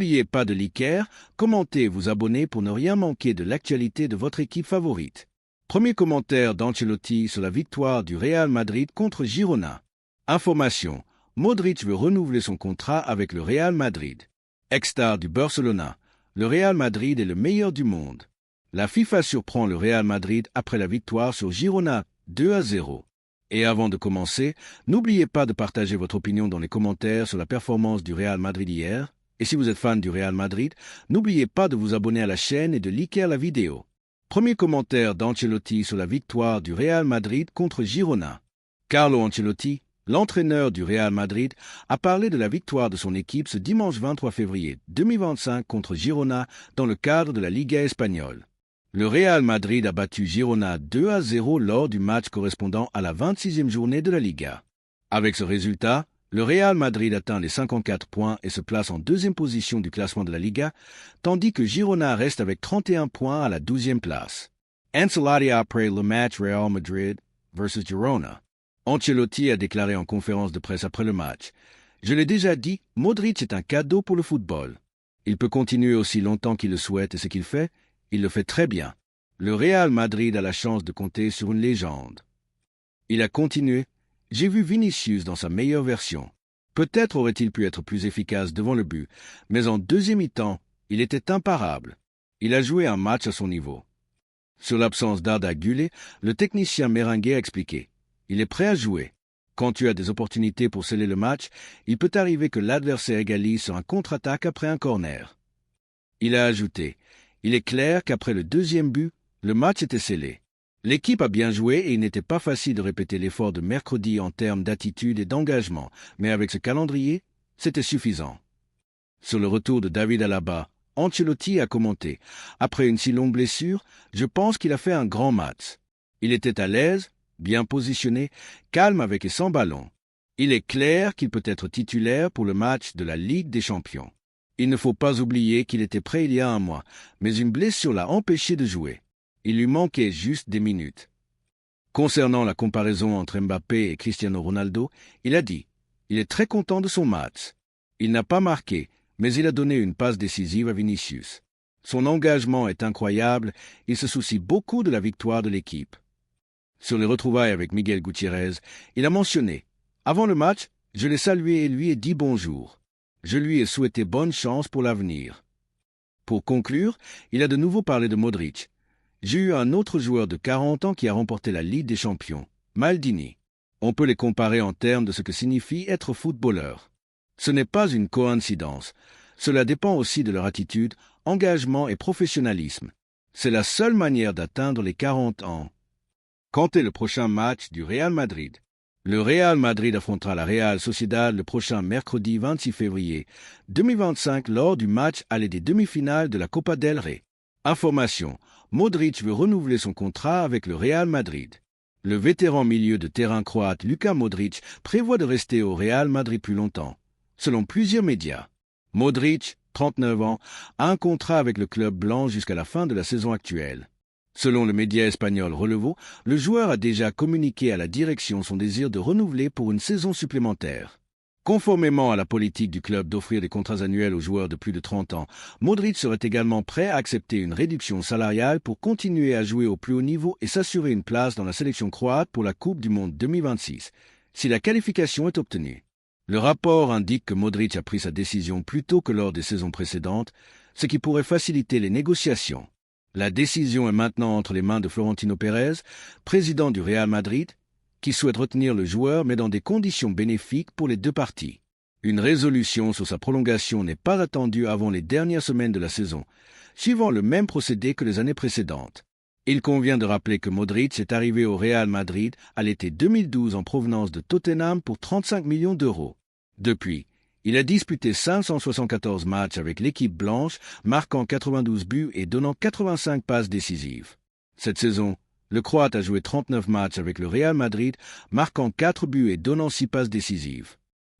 N'oubliez pas de liker, commenter et vous abonner pour ne rien manquer de l'actualité de votre équipe favorite. Premier commentaire d'Ancelotti sur la victoire du Real Madrid contre Girona. Information. Modric veut renouveler son contrat avec le Real Madrid. Ex-star du Barcelona. Le Real Madrid est le meilleur du monde. La FIFA surprend le Real Madrid après la victoire sur Girona 2-0. Et avant de commencer, n'oubliez pas de partager votre opinion dans les commentaires sur la performance du Real Madrid hier. Et si vous êtes fan du Real Madrid, n'oubliez pas de vous abonner à la chaîne et de liker la vidéo. Premier commentaire d'Ancelotti sur la victoire du Real Madrid contre Girona. Carlo Ancelotti, l'entraîneur du Real Madrid, a parlé de la victoire de son équipe ce dimanche 23 février 2025 contre Girona dans le cadre de la Liga espagnole. Le Real Madrid a battu Girona 2-0 lors du match correspondant à la 26e journée de la Liga. Avec ce résultat, le Real Madrid atteint les 54 points et se place en deuxième position du classement de la Liga, tandis que Girona reste avec 31 points à la 12e place. Ancelotti après le match Real Madrid vs Girona. Ancelotti a déclaré en conférence de presse après le match « Je l'ai déjà dit, Modric est un cadeau pour le football. Il peut continuer aussi longtemps qu'il le souhaite et ce qu'il fait, il le fait très bien. Le Real Madrid a la chance de compter sur une légende. » Il a continué « J'ai vu Vinicius dans sa meilleure version. Peut-être aurait-il pu être plus efficace devant le but, mais en deuxième mi-temps, il était imparable. Il a joué un match à son niveau. » Sur l'absence d'Arda Güler, le technicien merengue a expliqué « Il est prêt à jouer. Quand tu as des opportunités pour sceller le match, il peut arriver que l'adversaire égalise sur un contre-attaque après un corner. » Il a ajouté « Il est clair qu'après le deuxième but, le match était scellé. L'équipe a bien joué et il n'était pas facile de répéter l'effort de mercredi en termes d'attitude et d'engagement, mais avec ce calendrier, c'était suffisant. » Sur le retour de David Alaba, Ancelotti a commenté « Après une si longue blessure, je pense qu'il a fait un grand match. Il était à l'aise, bien positionné, calme avec et sans ballon. Il est clair qu'il peut être titulaire pour le match de la Ligue des Champions. Il ne faut pas oublier qu'il était prêt il y a un mois, mais une blessure l'a empêché de jouer. Il lui manquait juste des minutes. » Concernant la comparaison entre Mbappé et Cristiano Ronaldo, il a dit « Il est très content de son match. Il n'a pas marqué, mais il a donné une passe décisive à Vinicius. Son engagement est incroyable, il se soucie beaucoup de la victoire de l'équipe. » Sur les retrouvailles avec Miguel Gutiérrez, il a mentionné « Avant le match, je l'ai salué et lui ai dit bonjour. Je lui ai souhaité bonne chance pour l'avenir. » Pour conclure, il a de nouveau parlé de Modric. « J'ai eu un autre joueur de 40 ans qui a remporté la Ligue des Champions, Maldini. On peut les comparer en termes de ce que signifie être footballeur. Ce n'est pas une coïncidence. Cela dépend aussi de leur attitude, engagement et professionnalisme. C'est la seule manière d'atteindre les 40 ans. » Quand est le prochain match du Real Madrid? Le Real Madrid affrontera la Real Sociedad le prochain mercredi 26 février 2025 lors du match aller des demi-finales de la Copa del Rey. Information. Modric veut renouveler son contrat avec le Real Madrid. Le vétéran milieu de terrain croate Luka Modric prévoit de rester au Real Madrid plus longtemps, selon plusieurs médias. Modric, 39 ans, a un contrat avec le club blanc jusqu'à la fin de la saison actuelle. Selon le média espagnol Relevo, le joueur a déjà communiqué à la direction son désir de renouveler pour une saison supplémentaire. Conformément à la politique du club d'offrir des contrats annuels aux joueurs de plus de 30 ans, Modric serait également prêt à accepter une réduction salariale pour continuer à jouer au plus haut niveau et s'assurer une place dans la sélection croate pour la Coupe du Monde 2026, si la qualification est obtenue. Le rapport indique que Modric a pris sa décision plus tôt que lors des saisons précédentes, ce qui pourrait faciliter les négociations. La décision est maintenant entre les mains de Florentino Pérez, président du Real Madrid, qui souhaite retenir le joueur mais dans des conditions bénéfiques pour les deux parties. Une résolution sur sa prolongation n'est pas attendue avant les dernières semaines de la saison, suivant le même procédé que les années précédentes. Il convient de rappeler que Modric est arrivé au Real Madrid à l'été 2012 en provenance de Tottenham pour 35 millions d'euros. Depuis, il a disputé 574 matchs avec l'équipe blanche, marquant 92 buts et donnant 85 passes décisives. Cette saison, le Croate a joué 39 matchs avec le Real Madrid, marquant 4 buts et donnant 6 passes décisives.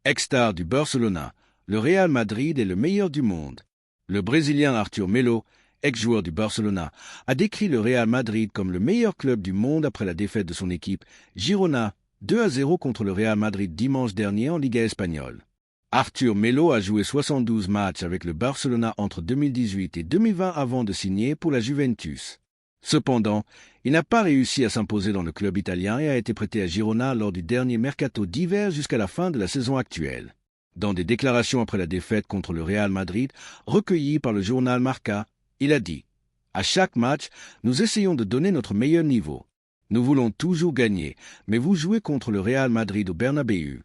Ex-star du Barcelona, le Real Madrid est le meilleur du monde. Le Brésilien Arthur Melo, ex-joueur du Barcelona, a décrit le Real Madrid comme le meilleur club du monde après la défaite de son équipe, Girona, 2-0 contre le Real Madrid dimanche dernier en Liga espagnole. Arthur Melo a joué 72 matchs avec le Barcelona entre 2018 et 2020 avant de signer pour la Juventus. Cependant, il n'a pas réussi à s'imposer dans le club italien et a été prêté à Girona lors du dernier mercato d'hiver jusqu'à la fin de la saison actuelle. Dans des déclarations après la défaite contre le Real Madrid, recueillies par le journal Marca, il a dit « À chaque match, nous essayons de donner notre meilleur niveau. Nous voulons toujours gagner, mais vous jouez contre le Real Madrid au Bernabéu. »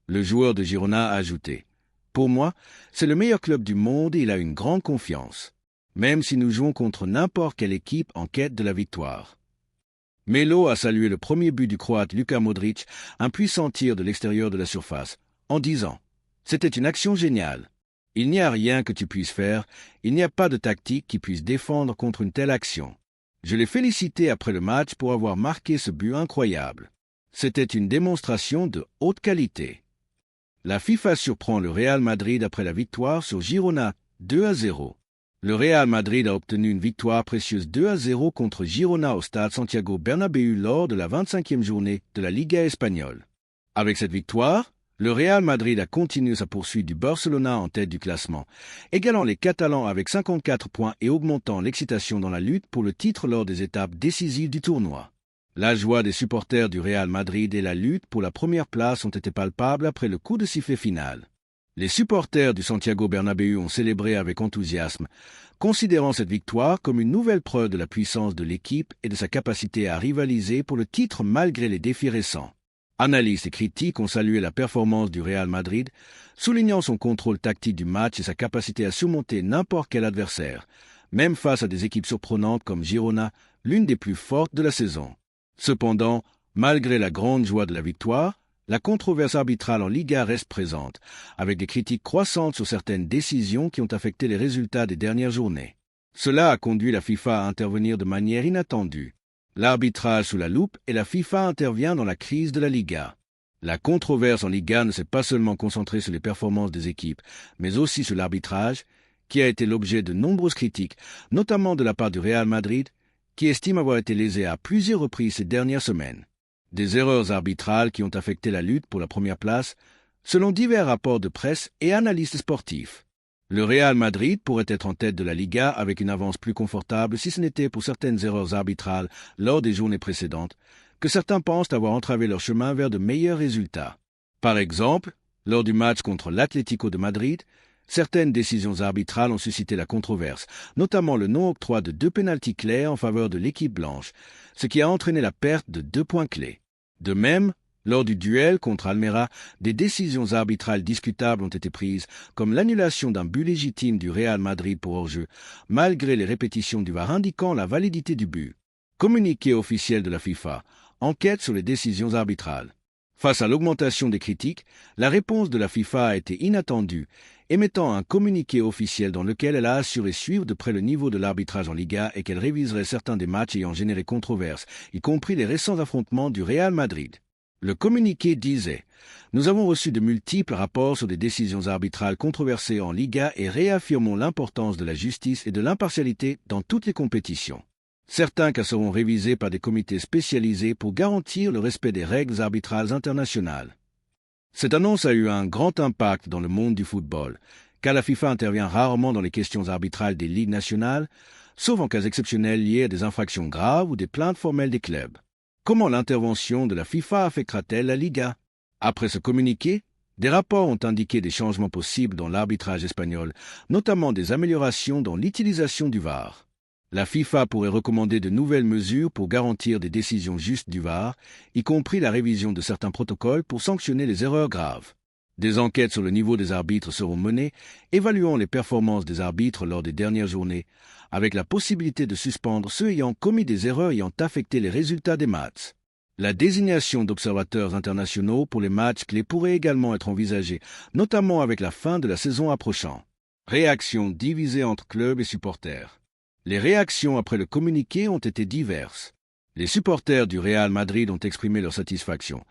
Le joueur de Girona a ajouté « Pour moi, c'est le meilleur club du monde et il a une grande confiance, même si nous jouons contre n'importe quelle équipe en quête de la victoire. » Melo a salué le premier but du Croate Luka Modric, un puissant tir de l'extérieur de la surface, en disant « C'était une action géniale. Il n'y a rien que tu puisses faire, il n'y a pas de tactique qui puisse défendre contre une telle action. Je l'ai félicité après le match pour avoir marqué ce but incroyable. C'était une démonstration de haute qualité. » La FIFA surprend le Real Madrid après la victoire sur Girona 2-0. Le Real Madrid a obtenu une victoire précieuse 2-0 contre Girona au stade Santiago Bernabéu lors de la 25e journée de la Liga espagnole. Avec cette victoire, le Real Madrid a continué sa poursuite du Barcelona en tête du classement, égalant les Catalans avec 54 points et augmentant l'excitation dans la lutte pour le titre lors des étapes décisives du tournoi. La joie des supporters du Real Madrid et la lutte pour la première place ont été palpables après le coup de sifflet final. Les supporters du Santiago Bernabéu ont célébré avec enthousiasme, considérant cette victoire comme une nouvelle preuve de la puissance de l'équipe et de sa capacité à rivaliser pour le titre malgré les défis récents. Analystes et critiques ont salué la performance du Real Madrid, soulignant son contrôle tactique du match et sa capacité à surmonter n'importe quel adversaire, même face à des équipes surprenantes comme Girona, l'une des plus fortes de la saison. Cependant, malgré la grande joie de la victoire, la controverse arbitrale en Liga reste présente, avec des critiques croissantes sur certaines décisions qui ont affecté les résultats des dernières journées. Cela a conduit la FIFA à intervenir de manière inattendue. L'arbitrage sous la loupe et la FIFA intervient dans la crise de la Liga. La controverse en Liga ne s'est pas seulement concentrée sur les performances des équipes, mais aussi sur l'arbitrage, qui a été l'objet de nombreuses critiques, notamment de la part du Real Madrid, qui estime avoir été lésé à plusieurs reprises ces dernières semaines. Des erreurs arbitrales qui ont affecté la lutte pour la première place, selon divers rapports de presse et analystes sportifs. Le Real Madrid pourrait être en tête de la Liga avec une avance plus confortable si ce n'était pour certaines erreurs arbitrales lors des journées précédentes, que certains pensent avoir entravé leur chemin vers de meilleurs résultats. Par exemple, lors du match contre l'Atlético de Madrid, certaines décisions arbitrales ont suscité la controverse, notamment le non-octroi de 2 pénaltys clairs en faveur de l'équipe blanche, ce qui a entraîné la perte de 2 points clés. De même, lors du duel contre Almeria, des décisions arbitrales discutables ont été prises, comme l'annulation d'un but légitime du Real Madrid pour hors-jeu, malgré les répétitions du VAR indiquant la validité du but. Communiqué officiel de la FIFA, enquête sur les décisions arbitrales. Face à l'augmentation des critiques, la réponse de la FIFA a été inattendue, émettant un communiqué officiel dans lequel elle a assuré suivre de près le niveau de l'arbitrage en Liga et qu'elle réviserait certains des matchs ayant généré controverse, y compris les récents affrontements du Real Madrid. Le communiqué disait « Nous avons reçu de multiples rapports sur des décisions arbitrales controversées en Liga et réaffirmons l'importance de la justice et de l'impartialité dans toutes les compétitions. Certains cas seront révisés par des comités spécialisés pour garantir le respect des règles arbitrales internationales. » Cette annonce a eu un grand impact dans le monde du football, car la FIFA intervient rarement dans les questions arbitrales des ligues nationales, sauf en cas exceptionnels liés à des infractions graves ou des plaintes formelles des clubs. Comment l'intervention de la FIFA affectera-t-elle la Liga? Après ce communiqué, des rapports ont indiqué des changements possibles dans l'arbitrage espagnol, notamment des améliorations dans l'utilisation du VAR. La FIFA pourrait recommander de nouvelles mesures pour garantir des décisions justes du VAR, y compris la révision de certains protocoles pour sanctionner les erreurs graves. Des enquêtes sur le niveau des arbitres seront menées, évaluant les performances des arbitres lors des dernières journées, avec la possibilité de suspendre ceux ayant commis des erreurs ayant affecté les résultats des matchs. La désignation d'observateurs internationaux pour les matchs clés pourrait également être envisagée, notamment avec la fin de la saison approchant. Réactions divisées entre clubs et supporters. Les réactions après le communiqué ont été diverses. Les supporters du Real Madrid ont exprimé leur satisfaction,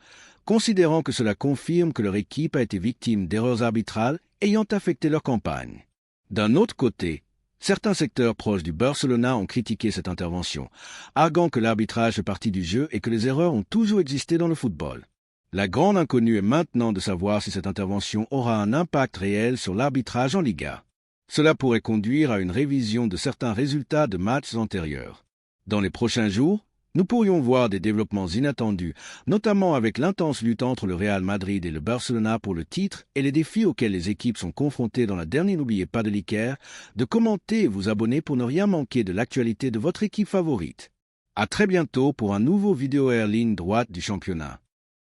considérant que cela confirme que leur équipe a été victime d'erreurs arbitrales ayant affecté leur campagne. D'un autre côté, certains secteurs proches du Barcelona ont critiqué cette intervention, arguant que l'arbitrage fait partie du jeu et que les erreurs ont toujours existé dans le football. La grande inconnue est maintenant de savoir si cette intervention aura un impact réel sur l'arbitrage en Liga. Cela pourrait conduire à une révision de certains résultats de matchs antérieurs. Dans les prochains jours, nous pourrions voir des développements inattendus, notamment avec l'intense lutte entre le Real Madrid et le Barcelona pour le titre et les défis auxquels les équipes sont confrontées dans la dernière. N'oubliez pas de liker, de commenter et vous abonner pour ne rien manquer de l'actualité de votre équipe favorite. À très bientôt pour un nouveau vidéo ligne droite du championnat.